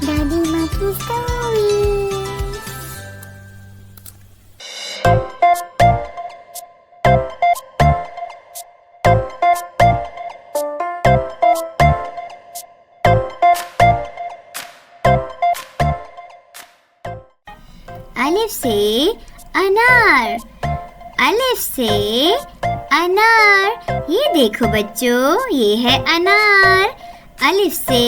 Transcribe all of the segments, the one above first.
दादी माँ की स्टोरी। अलिफ से अनार, अलिफ से अनार। ये देखो बच्चों, ये है अनार। अलिफ से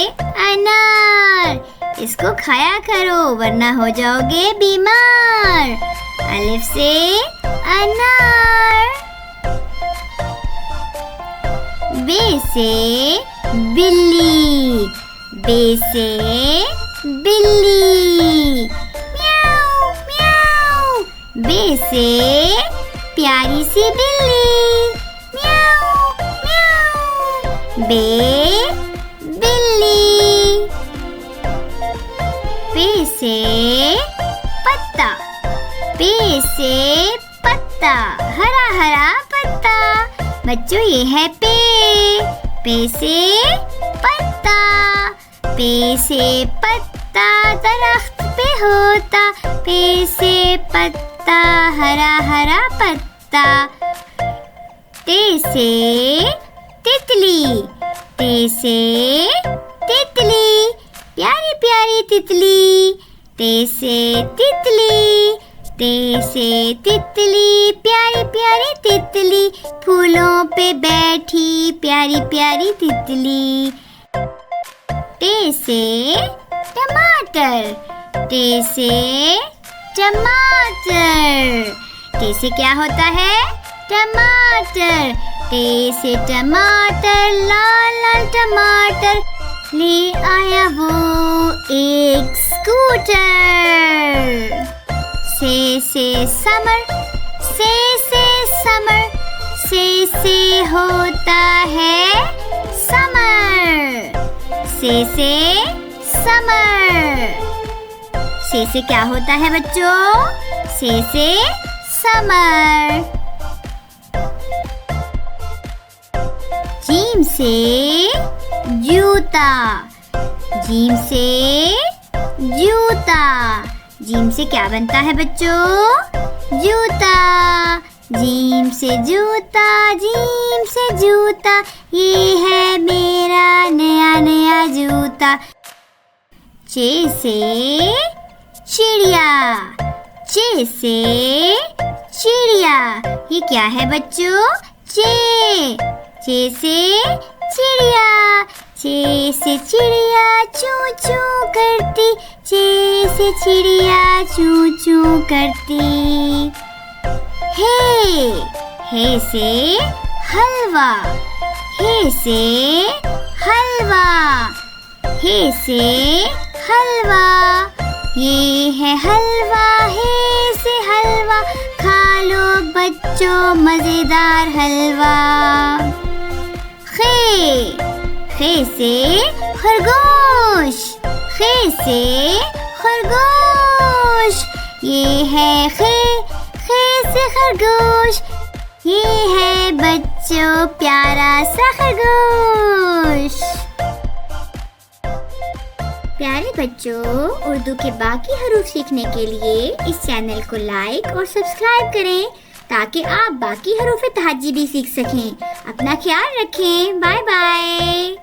अनार, इसको खाया करो वरना हो जाओगे बीमार। अलिफ से अनार। बे से बिल्ली, बे से बिल्ली। म्याऊ म्याऊ। बे से प्यारी सी बिल्ली। म्याऊ म्याऊ। बे बिल्ली। पे से पत्ता, पे से पत्ता, हरा हरा पत्ता। बच्चों ये है पे, पे से पत्ता। पे से पत्ता दरख्त पे होता, पे से पत्ता हरा हरा पत्ता। ते से तितली, ते से तितली, प्यारी प्यारी तितली। ते से तितली, ते से तितली, प्यारी प्यारी तितली। फूलों पे बैठी प्यारी प्यारी तितली। ते से टमाटर, ते से टमाटर। ते से क्या होता है? टमाटर। ते से टमाटर, लाल लाल टमाटर। ले आया वो एक स्कूटर। से समर, से समर, से होता है समर। से समर। से क्या होता है बच्चों? से समर। जीम से जूता, जीम से जूता। जीम से क्या बनता है बच्चों? जूता। जीम से जूता, जीम से जूता। ये है मेरा नया नया जूता। चे से चिड़िया, चे से चिड़िया। ये क्या है बच्चों? चे से चिड़िया। चे से चिड़िया चू चू करती, चे से चिड़िया चू चू करती। हे से हलवा, हे से हलवा, हे से हलवा। ये है हलवा, हे से हलवा। खा लो बच्चों मजेदार हलवा। खे से खरगोश, खे से खरगोश। ये है खे से खरगोश। ये है बच्चों प्यारा सा खरगोश। प्यारे बच्चों, उर्दू के बाकी हरूफ सीखने के लिए इस चैनल को लाइक और सब्सक्राइब करें ताकि आप बाकी हरूफ तहज्जी भी सीख सकें। अपना ख्याल रखें। Bye bye.